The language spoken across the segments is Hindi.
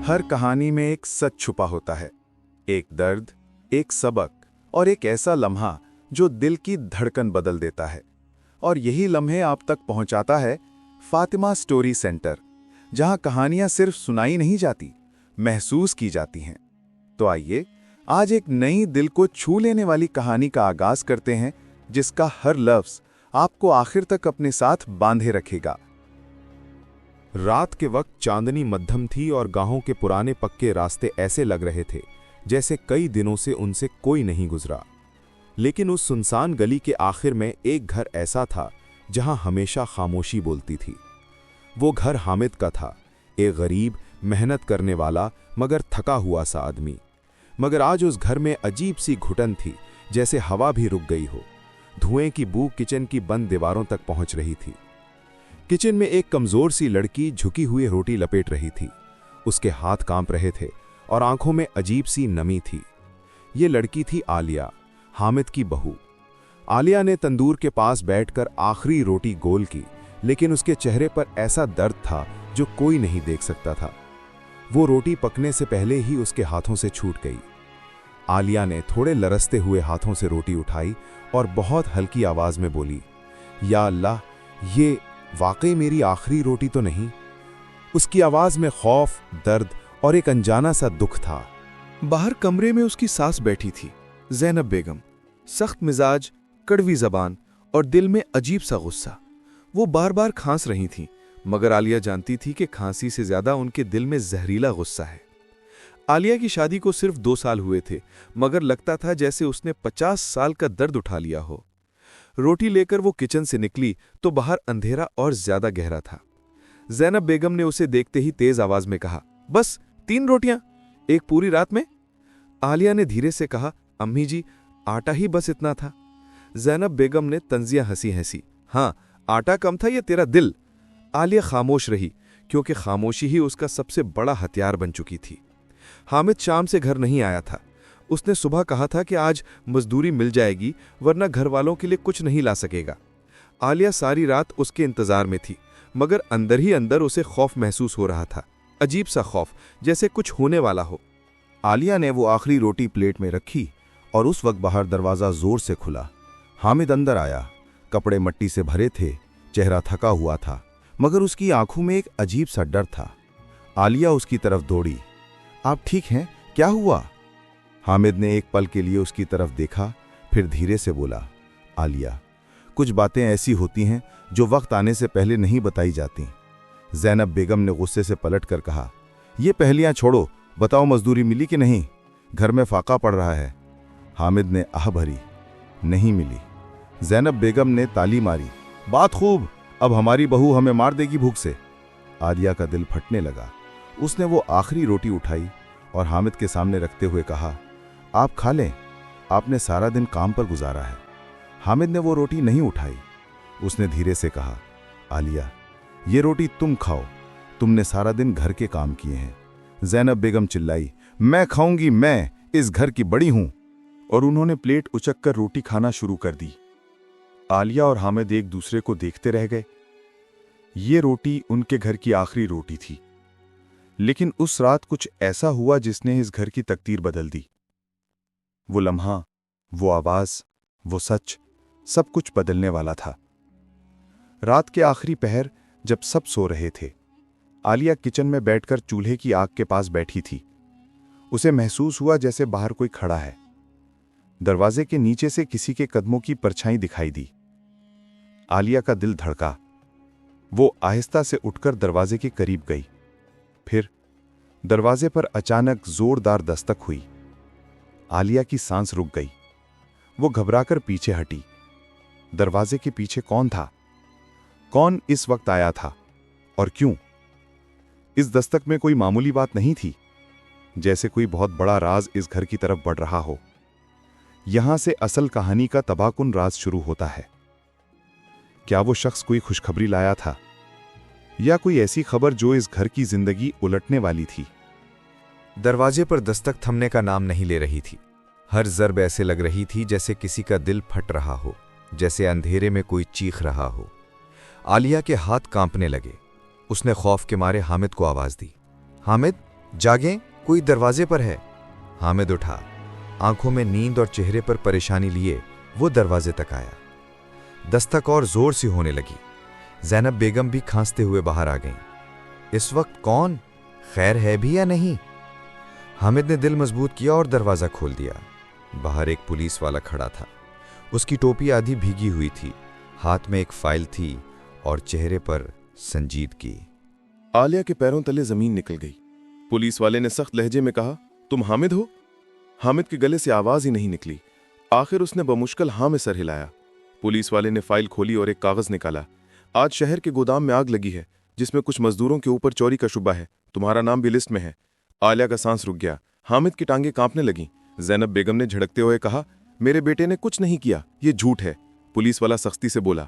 हर कहानी में एक सच छुपा होता है, एक दर्द, एक सबक और एक ऐसा लम्हा जो दिल की धड़कन बदल देता है। और यही लम्हे आप तक पहुंचाता है फातिमा स्टोरी सेंटर, जहां कहानियां सिर्फ सुनाई नहीं जाती, महसूस की जाती हैं। तो आइए आज एक नई दिल को छू लेने वाली कहानी का आगाज करते हैं, जिसका हर लफ्ज आपको आखिर तक अपने साथ बांधे रखेगा। रात के वक्त चांदनी मध्यम थी और गांवों के पुराने पक्के रास्ते ऐसे लग रहे थे जैसे कई दिनों से उनसे कोई नहीं गुजरा। लेकिन उस सुनसान गली के आखिर में एक घर ऐसा था जहां हमेशा खामोशी बोलती थी। वो घर हामिद का था, एक गरीब, मेहनत करने वाला मगर थका हुआ सा आदमी। मगर आज उस घर में अजीब सी घुटन थी, जैसे हवा भी रुक गई हो। धुएं की बू किचन की बंद दीवारों तक पहुंच रही थी। किचन में एक कमजोर सी लड़की झुकी हुई रोटी लपेट रही थी। उसके हाथ कांप रहे थे और आंखों में अजीब सी नमी थी। ये लड़की थी आलिया, हामिद की बहू। आलिया ने तंदूर के पास बैठकर आखिरी रोटी गोल की, लेकिन उसके चेहरे पर ऐसा दर्द था जो कोई नहीं देख सकता था। वो रोटी पकने से पहले ही उसके हाथों से छूट गई। आलिया ने थोड़े लरसते हुए हाथों से रोटी उठाई और बहुत हल्की आवाज में बोली, या अल्लाह, ये वाकई मेरी आखिरी रोटी तो नहीं? उसकी आवाज में खौफ, दर्द और एक अनजाना सा दुख था। बाहर कमरे में उसकी सास बैठी थी, ज़ैनब बेगम, सख्त मिजाज, कड़वी जबान और दिल में अजीब सा गुस्सा। वो बार बार खांस रही थीं, मगर आलिया जानती थी कि खांसी से ज्यादा उनके दिल में जहरीला गुस्सा है। आलिया की शादी को सिर्फ 2 साल हुए थे, मगर लगता था जैसे उसने 50 साल का दर्द उठा लिया हो। रोटी लेकर वो किचन से निकली तो बाहर अंधेरा और ज्यादा गहरा था। ज़ैनब बेगम ने उसे देखते ही तेज आवाज में कहा, बस 3 रोटियां, एक पूरी रात में? आलिया ने धीरे से कहा, अम्मी जी, आटा ही बस इतना था। ज़ैनब बेगम ने तंजिया हंसी, हाँ, आटा कम था या तेरा दिल? आलिया खामोश रही, क्योंकि खामोशी ही उसका सबसे बड़ा हथियार बन चुकी थी। हामिद शाम से घर नहीं आया था। उसने सुबह कहा था कि आज मजदूरी मिल जाएगी, वरना घर वालों के लिए कुछ नहीं ला सकेगा। आलिया सारी रात उसके इंतजार में थी, मगर अंदर ही अंदर उसे खौफ महसूस हो रहा था, अजीब सा खौफ, जैसे कुछ होने वाला हो। आलिया ने वो आखिरी रोटी प्लेट में रखी और उस वक्त बाहर दरवाज़ा जोर से खुला। हामिद अंदर आया। कपड़े मिट्टी से भरे थे, चेहरा थका हुआ था, मगर उसकी आंखों में एक अजीब सा डर था। आलिया उसकी तरफ दौड़ी। आप ठीक हैं? क्या हुआ? हामिद ने एक पल के लिए उसकी तरफ देखा, फिर धीरे से बोला, आलिया, कुछ बातें ऐसी होती हैं जो वक्त आने से पहले नहीं बताई जाती। ज़ैनब बेगम ने गुस्से से पलट कर कहा, ये पहेलियां छोड़ो, बताओ मजदूरी मिली कि नहीं? घर में फाका पड़ रहा है। हामिद ने आह भरी, नहीं मिली। ज़ैनब बेगम ने ताली मारी, बात खूब, अब हमारी बहू हमें मार देगी भूख से। आलिया का दिल फटने लगा। उसने वो आखिरी रोटी उठाई और हामिद के सामने रखते हुए कहा, आप खा लें, आपने सारा दिन काम पर गुजारा है। हामिद ने वो रोटी नहीं उठाई। उसने धीरे से कहा, आलिया, ये रोटी तुम खाओ, तुमने सारा दिन घर के काम किए हैं। ज़ैनब बेगम चिल्लाई, मैं खाऊंगी, मैं इस घर की बड़ी हूं। और उन्होंने प्लेट उचक कर रोटी खाना शुरू कर दी। आलिया और हामिद एक दूसरे को देखते रह गए। ये रोटी उनके घर की आखिरी रोटी थी, लेकिन उस रात कुछ ऐसा हुआ जिसने इस घर की तकदीर बदल दी। वो लम्हा, वो आवाज, वो सच, सब कुछ बदलने वाला था। रात के आखिरी पहर, जब सब सो रहे थे, आलिया किचन में बैठकर चूल्हे की आग के पास बैठी थी। उसे महसूस हुआ जैसे बाहर कोई खड़ा है। दरवाजे के नीचे से किसी के कदमों की परछाई दिखाई दी। आलिया का दिल धड़का। वो आहिस्ता से उठकर दरवाजे के करीब गई। फिर दरवाजे पर अचानक जोरदार दस्तक हुई। आलिया की सांस रुक गई। वो घबराकर पीछे हटी। दरवाजे के पीछे कौन था? कौन इस वक्त आया था और क्यों? इस दस्तक में कोई मामूली बात नहीं थी, जैसे कोई बहुत बड़ा राज इस घर की तरफ बढ़ रहा हो। यहां से असल कहानी का तबाहकुन राज शुरू होता है। क्या वो शख्स कोई खुशखबरी लाया था, या कोई ऐसी खबर जो इस घर की जिंदगी उलटने वाली थी? दरवाजे पर दस्तक थमने का नाम नहीं ले रही थी। हर ज़र्ब ऐसे लग रही थी जैसे किसी का दिल फट रहा हो, जैसे अंधेरे में कोई चीख रहा हो। आलिया के हाथ कांपने लगे। उसने खौफ के मारे हामिद को आवाज दी, हामिद, जागें, कोई दरवाजे पर है। हामिद उठा। आंखों में नींद और चेहरे पर परेशानी लिए वो दरवाजे तक आया। दस्तक और जोर से होने लगी। ज़ैनब बेगम भी खांसते हुए बाहर आ गईं। इस वक्त कौन, खैर है भी या नहीं? हामिद ने दिल मजबूत किया और दरवाजा खोल दिया। बाहर एक पुलिस वाला खड़ा था। उसकी टोपी आधी भीगी हुई थी, हाथ में एक फाइल थी और चेहरे पर संजीदगी। आलिया के पैरों तले जमीन निकल गई। पुलिस वाले ने सख्त लहजे में कहा, तुम हामिद हो? हामिद के गले से आवाज ही नहीं निकली। आखिर उसने बमुश्किल हाँ में सर हिलाया। पुलिस वाले ने फाइल खोली और एक कागज निकाला। आज शहर के गोदाम में आग लगी है जिसमें कुछ मजदूरों के ऊपर चोरी का शुबा है। तुम्हारा नाम भी लिस्ट में है। आलिया का सांस रुक गया। हामिद की टांगें कांपने लगीं। ज़ैनब बेगम ने झड़कते हुए कहा, मेरे बेटे ने कुछ नहीं किया, ये झूठ है। पुलिस वाला सख्ती से बोला,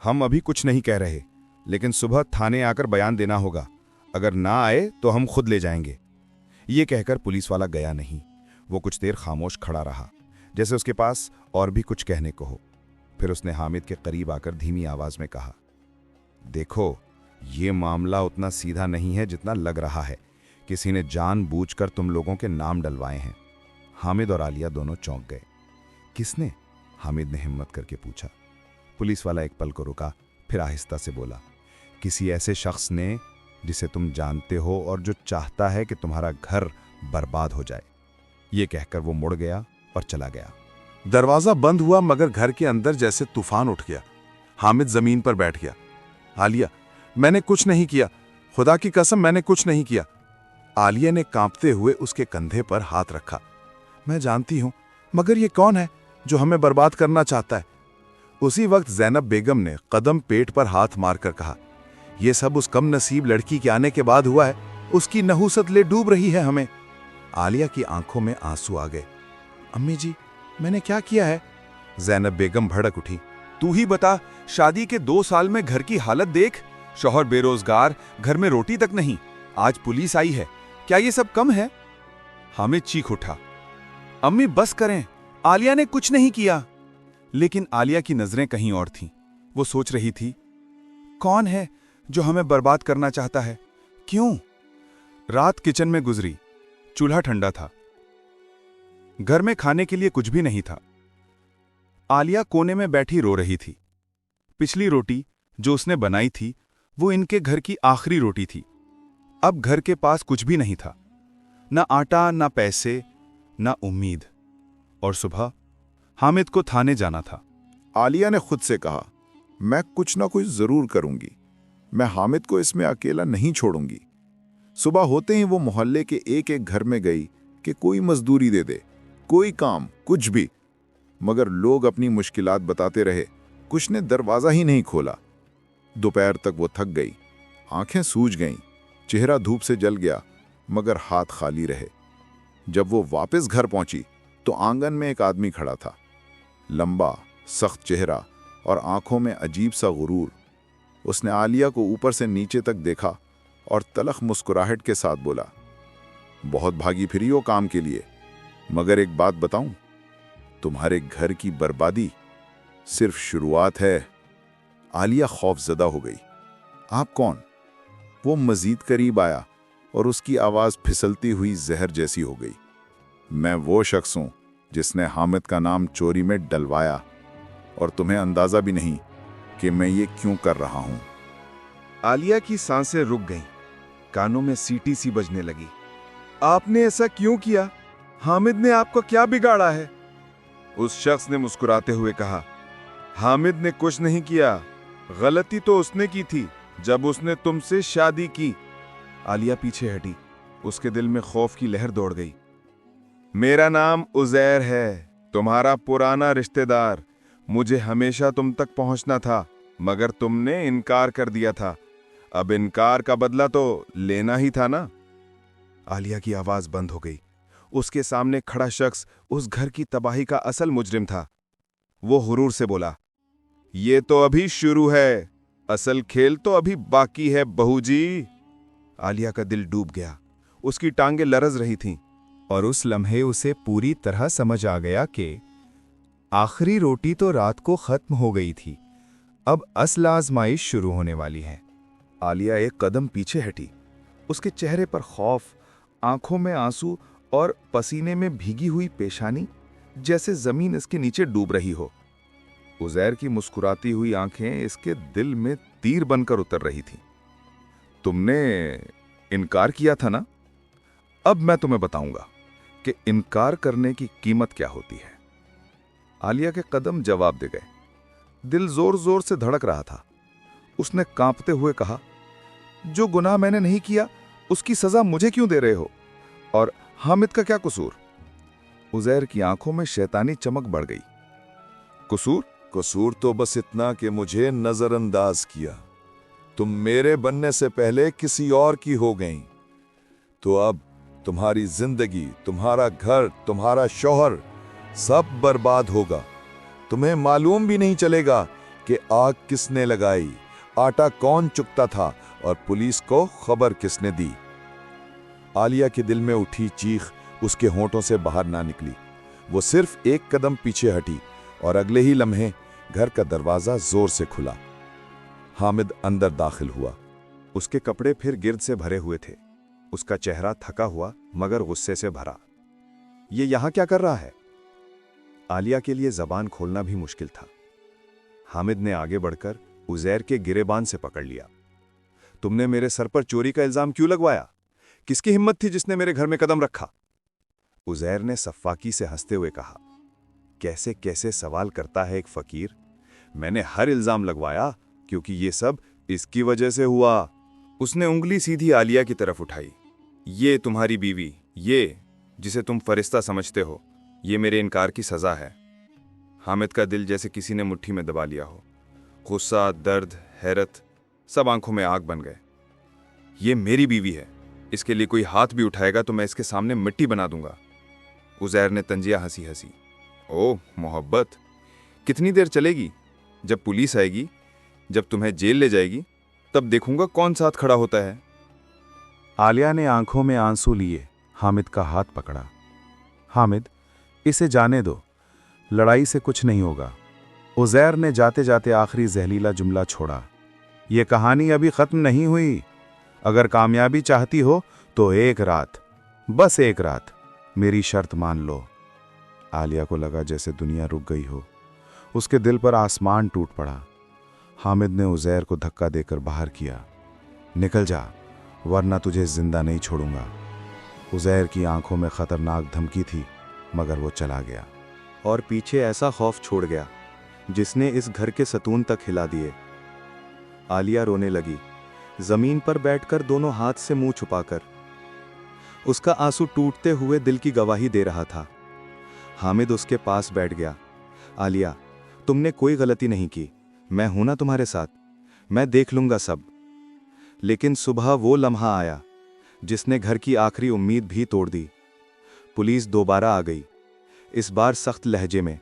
हम अभी कुछ नहीं कह रहे, लेकिन सुबह थाने आकर बयान देना होगा। अगर ना आए तो हम खुद ले जाएंगे। ये कहकर पुलिस वाला गया नहीं। वो कुछ देर खामोश खड़ा रहा, जैसे उसके पास और भी कुछ कहने को हो। फिर उसने हामिद के करीब आकर धीमी आवाज में कहा, देखो, ये मामला उतना सीधा नहीं है जितना लग रहा है। किसी ने जानबूझकर तुम लोगों के नाम डलवाए हैं। हामिद और आलिया दोनों चौंक गए। किसने? हामिद ने हिम्मत करके पूछा। पुलिस वाला एक पल को रुका, फिर आहिस्ता से बोला, किसी ऐसे शख्स ने जिसे तुम जानते हो और जो चाहता है कि तुम्हारा घर बर्बाद हो जाए। ये कहकर वो मुड़ गया और चला गया। दरवाजा बंद हुआ मगर घर के अंदर जैसे तूफान उठ गया। हामिद जमीन पर बैठ गया। आलिया, मैंने कुछ नहीं किया, खुदा की कसम मैंने कुछ नहीं किया। आलिया ने कांपते हुए उसके कंधे पर हाथ रखा। मैं जानती हूं, मगर ये कौन है जो हमें बर्बाद करना चाहता है? उसी वक्त ज़ैनब बेगम ने कदम पेट पर हाथ मारकर कहा, यह सब उस कम नसीब लड़की के आने के बाद हुआ है। उसकी नहूसत ले डूब रही है हमें। आलिया की आंखों में आंसू आ गए। अम्मी जी, मैंने क्या किया है? ज़ैनब बेगम भड़क उठी। तू ही बता, शादी के 2 साल में घर की हालत देख। शौहर बेरोजगार, घर में रोटी तक नहीं, आज पुलिस आई है। क्या ये सब कम है? हामिद चीख उठा, अम्मी बस करें, आलिया ने कुछ नहीं किया। लेकिन आलिया की नजरें कहीं और थीं। वो सोच रही थी, कौन है जो हमें बर्बाद करना चाहता है? क्यों? रात किचन में गुजरी। चूल्हा ठंडा था। घर में खाने के लिए कुछ भी नहीं था। आलिया कोने में बैठी रो रही थी। पिछली रोटी जो उसने बनाई थी वो इनके घर की आखिरी रोटी थी। अब घर के पास कुछ भी नहीं था, ना आटा, ना पैसे, ना उम्मीद। और सुबह हामिद को थाने जाना था। आलिया ने खुद से कहा, मैं कुछ ना कुछ जरूर करूंगी। मैं हामिद को इसमें अकेला नहीं छोड़ूंगी। सुबह होते ही वो मोहल्ले के एक एक घर में गई कि कोई मजदूरी दे दे, कोई काम, कुछ भी। मगर लोग अपनी मुश्किलात बताते रहे। कुछ ने दरवाजा ही नहीं खोला। दोपहर तक वो थक गई, आंखें सूज गईं, चेहरा धूप से जल गया, मगर हाथ खाली रहे। जब वो वापस घर पहुंची तो आंगन में एक आदमी खड़ा था। लंबा, सख्त चेहरा और आंखों में अजीब सा गुरूर। उसने आलिया को ऊपर से नीचे तक देखा और तलख मुस्कुराहट के साथ बोला, बहुत भागी फिरी हो काम के लिए, मगर एक बात बताऊं, तुम्हारे घर की बर्बादी सिर्फ शुरुआत है। आलिया खौफजदा हो गई। आप कौन? वो मजीद करीब आया और उसकी आवाज फिसलती हुई जहर जैसी हो गई। मैं वो शख्स हूं जिसने हामिद का नाम चोरी में डलवाया, और तुम्हें अंदाजा भी नहीं कि मैं ये क्यों कर रहा हूं। आलिया की सांसें रुक गईं, कानों में सीटी सी बजने लगी। आपने ऐसा क्यों किया? हामिद ने आपको क्या बिगाड़ा है? उस शख्स ने मुस्कुराते हुए कहा, हामिद ने कुछ नहीं किया, गलती तो उसने की थी जब उसने तुमसे शादी की। आलिया पीछे हटी। उसके दिल में खौफ की लहर दौड़ गई। मेरा नाम उजैर है, तुम्हारा पुराना रिश्तेदार। मुझे हमेशा तुम तक पहुंचना था, मगर तुमने इनकार कर दिया था। अब इनकार का बदला तो लेना ही था ना। आलिया की आवाज बंद हो गई। उसके सामने खड़ा शख्स उस घर की तबाही का असल मुजरिम था। वो हुरूर से बोला, ये तो अभी शुरू है, असल खेल तो अभी बाकी है बहू जी। आलिया का दिल डूब गया। उसकी टांगें लरज रही थीं। और उस लम्हे उसे पूरी तरह समझ आ गया कि आखिरी रोटी तो रात को खत्म हो गई थी, अब असल आजमाइश शुरू होने वाली है। आलिया एक कदम पीछे हटी। उसके चेहरे पर खौफ आंखों में आंसू और पसीने में भीगी हुई पेशानी, जैसे जमीन इसके नीचे डूब रही हो। उजैर की मुस्कुराती हुई आंखें इसके दिल में तीर बनकर उतर रही थीं। तुमने इनकार किया था ना? अब मैं तुम्हें बताऊंगा कि इनकार करने की कीमत क्या होती है। आलिया के कदम जवाब दे गए। दिल जोर जोर से धड़क रहा था। उसने कांपते हुए कहा, जो गुनाह मैंने नहीं किया उसकी सजा मुझे क्यों दे रहे हो? और हामिद का क्या कसूर? उजैर की आंखों में शैतानी चमक बढ़ गई। कसूर? कसूर तो बस इतना कि मुझे नजरअंदाज किया। तुम मेरे बनने से पहले किसी और की हो गई, तो अब तुम्हारी जिंदगी, तुम्हारा घर, तुम्हारा शौहर सब बर्बाद होगा। तुम्हें मालूम भी नहीं चलेगा कि आग किसने लगाई, आटा कौन चुकता था और पुलिस को खबर किसने दी। आलिया के दिल में उठी चीख उसके होंठों से बाहर ना निकली। वो सिर्फ एक कदम पीछे हटी और अगले ही लम्हे घर का दरवाजा जोर से खुला। हामिद अंदर दाखिल हुआ। उसके कपड़े फिर गिर्द से भरे हुए थे। उसका चेहरा थका हुआ मगर गुस्से से भरा। ये यहां क्या कर रहा है? आलिया के लिए जबान खोलना भी मुश्किल था। हामिद ने आगे बढ़कर उजैर के गिरेबान से पकड़ लिया। तुमने मेरे सर पर चोरी का इल्जाम क्यों लगवाया? किसकी हिम्मत थी जिसने मेरे घर में कदम रखा? उजैर ने सफ़ाकी से हंसते हुए कहा, कैसे कैसे सवाल करता है एक फकीर। मैंने हर इल्जाम लगवाया क्योंकि ये सब इसकी वजह से हुआ। उसने उंगली सीधी आलिया की तरफ उठाई। ये तुम्हारी बीवी, ये जिसे तुम फरिश्ता समझते हो, ये मेरे इनकार की सजा है। हामिद का दिल जैसे किसी ने मुट्ठी में दबा लिया हो। गुस्सा, दर्द, हैरत सब आंखों में आग बन गए। ये मेरी बीवी है, इसके लिए कोई हाथ भी उठाएगा तो मैं इसके सामने मिट्टी बना दूंगा। उजैर ने तंजिया हंसी हंसी। ओह मोहब्बत, कितनी देर चलेगी? जब पुलिस आएगी, जब तुम्हें जेल ले जाएगी, तब देखूंगा कौन साथ खड़ा होता है। आलिया ने आंखों में आंसू लिए हामिद का हाथ पकड़ा। हामिद, इसे जाने दो, लड़ाई से कुछ नहीं होगा। उजैर ने जाते जाते आखिरी जहरीला जुमला छोड़ा। यह कहानी अभी खत्म नहीं हुई। अगर कामयाबी चाहती हो तो एक रात, बस एक रात, मेरी शर्त मान लो। आलिया को लगा जैसे दुनिया रुक गई हो। उसके दिल पर आसमान टूट पड़ा। हामिद ने उजैर को धक्का देकर बाहर किया। निकल जा, वरना तुझे जिंदा नहीं छोड़ूंगा। उजैर की आंखों में खतरनाक धमकी थी, मगर वो चला गया और पीछे ऐसा खौफ छोड़ गया जिसने इस घर के सतून तक हिला दिए। आलिया रोने लगी, जमीन पर बैठकर दोनों हाथ से मुंह छुपाकर। उसका आंसू टूटते हुए दिल की गवाही दे रहा था। हामिद उसके पास बैठ गया। आलिया, तुमने कोई गलती नहीं की, मैं हूं ना तुम्हारे साथ, मैं देख लूंगा सब। लेकिन सुबह वो लम्हा आया जिसने घर की आखिरी उम्मीद भी तोड़ दी। पुलिस दोबारा आ गई, इस बार सख्त लहजे में।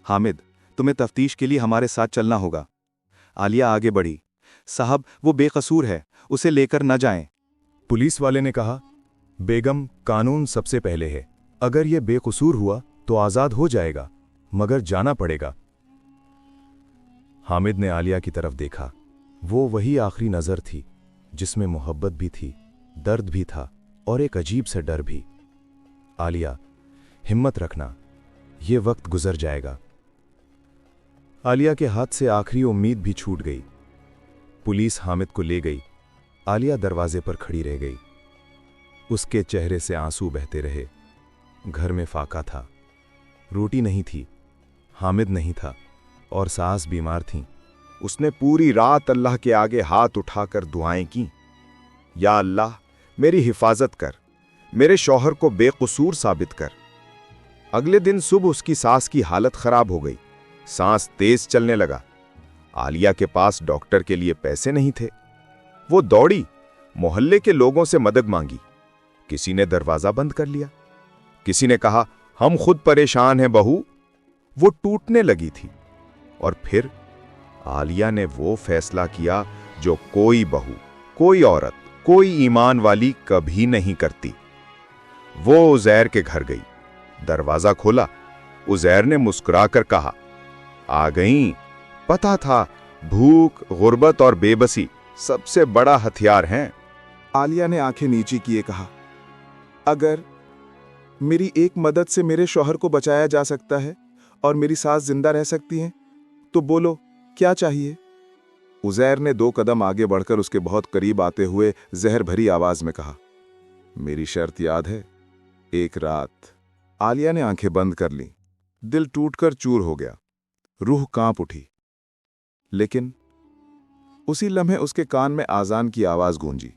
हामिद, तुम्हें तफ्तीश के लिए हमारे साथ चलना होगा। आलिया आगे बढ़ी। साहब, वो बेकसूर है, उसे लेकर न जाएं। पुलिस वाले ने कहा, बेगम, कानून सबसे पहले है। अगर यह बेकसूर हुआ तो आजाद हो जाएगा, मगर जाना पड़ेगा। हामिद ने आलिया की तरफ देखा। वो वही आखिरी नजर थी जिसमें मोहब्बत भी थी, दर्द भी था और एक अजीब सा डर भी। आलिया, हिम्मत रखना, ये वक्त गुजर जाएगा। आलिया के हाथ से आखिरी उम्मीद भी छूट गई। पुलिस हामिद को ले गई। आलिया दरवाजे पर खड़ी रह गई। उसके चेहरे से आंसू बहते रहे। घर में फाका था, रोटी नहीं थी, हामिद नहीं था और सास बीमार थीं। उसने पूरी रात अल्लाह के आगे हाथ उठाकर दुआएं की। या अल्लाह, मेरी हिफाजत कर, मेरे शौहर को बेकसूर साबित कर। अगले दिन सुबह उसकी सास की हालत खराब हो गई, सांस तेज चलने लगा। आलिया के पास डॉक्टर के लिए पैसे नहीं थे। वो दौड़ी, मोहल्ले के लोगों से मदद मांगी। किसी ने दरवाजा बंद कर लिया, किसी ने कहा, हम खुद परेशान हैं बहू। वो टूटने लगी थी। और फिर आलिया ने वो फैसला किया जो कोई बहू, कोई औरत, कोई ईमान वाली कभी नहीं करती। वो उजैर के घर गई, दरवाजा खोला। उजैर ने मुस्कुराकर कहा, आ गईं। पता था भूख, गुर्बत और बेबसी सबसे बड़ा हथियार हैं। आलिया ने आंखें नीची किए कहा, अगर मेरी एक मदद से मेरे शौहर को बचाया जा सकता है और मेरी सास जिंदा रह सकती हैं, तो बोलो क्या चाहिए? उजैर ने 2 कदम आगे बढ़कर उसके बहुत करीब आते हुए जहर भरी आवाज में कहा, मेरी शर्त याद है? एक रात। आलिया ने आंखें बंद कर लीं। दिल टूटकर चूर हो गया, रूह कांप उठी। लेकिन उसी लम्हे उसके कान में आजान की आवाज गूंजी,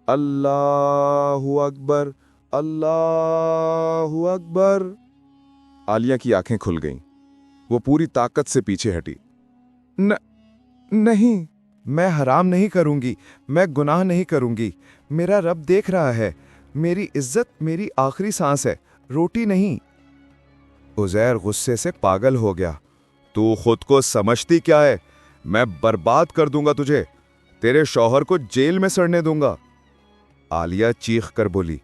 अल्लाहु अकबर, अल्लाहु अकबर। आलिया की आंखें खुल गईं। वो पूरी ताकत से पीछे हटी। नहीं, मैं हराम नहीं करूंगी, मैं गुनाह नहीं करूंगी। मेरा रब देख रहा है। मेरी इज्जत मेरी आखिरी सांस है, रोटी नहीं। उजैर गुस्से से पागल हो गया। तू खुद को समझती क्या है? मैं बर्बाद कर दूंगा तुझे, तेरे शौहर को जेल में सड़ने दूंगा। आलिया चीख कर बोली,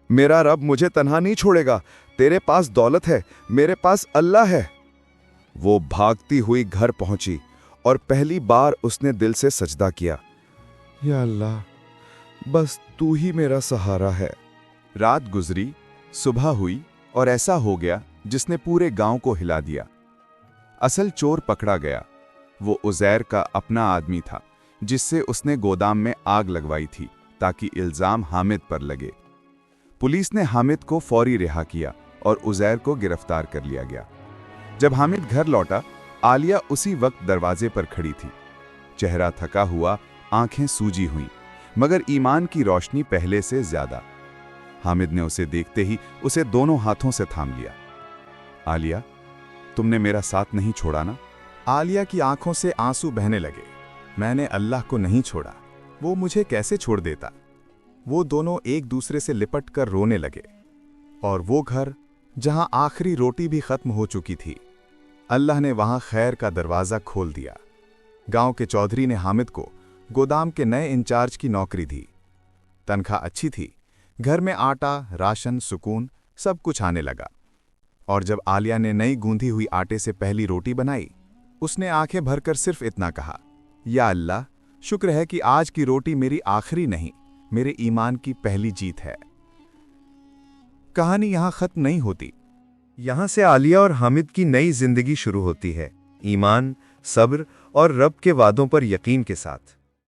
मेरा रब मुझे तन्हा नहीं छोड़ेगा। तेरे पास दौलत है, मेरे पास अल्लाह है। वो भागती हुई घर पहुंची और पहली बार उसने दिल से सजदा किया, या अल्लाह, बस तू ही मेरा सहारा है। रात गुजरी, सुबह हुई और ऐसा हो गया जिसने पूरे गांव को हिला दिया। असल चोर पकड़ा गया। वो उजैर का अपना आदमी था, जिससे उसने गोदाम में आग लगवाई थी ताकि इल्जाम हामिद पर लगे। पुलिस ने हामिद को फौरी रिहा किया और उजैर को गिरफ्तार कर लिया गया। जब हामिद घर लौटा, आलिया उसी वक्त दरवाजे पर खड़ी थी। चेहरा थका हुआ, आंखें सूजी हुई, मगर ईमान की रोशनी पहले से ज्यादा। हामिद ने उसे देखते ही उसे दोनों हाथों से थाम लिया। आलिया, तुमने मेरा साथ नहीं छोड़ा ना? आलिया की आंखों से आंसू बहने लगे। मैंने अल्लाह को नहीं छोड़ा, वो मुझे कैसे छोड़ देता? वो दोनों एक दूसरे से लिपट कर रोने लगे। और वो घर जहां आखिरी रोटी भी खत्म हो चुकी थी, अल्लाह ने वहां खैर का दरवाज़ा खोल दिया। गांव के चौधरी ने हामिद को गोदाम के नए इंचार्ज की नौकरी दी। तनख्वाह अच्छी थी, घर में आटा, राशन, सुकून सब कुछ आने लगा। और जब आलिया ने नई गूंधी हुई आटे से पहली रोटी बनाई, उसने आंखें भरकर सिर्फ इतना कहा, या अल्लाह, शुक्र है कि आज की रोटी मेरी आखिरी नहीं, मेरे ईमान की पहली जीत है। कहानी यहां खत्म नहीं होती। यहां से आलिया और हामिद की नई जिंदगी शुरू होती है, ईमान, सब्र और रब के वादों पर यकीन के साथ।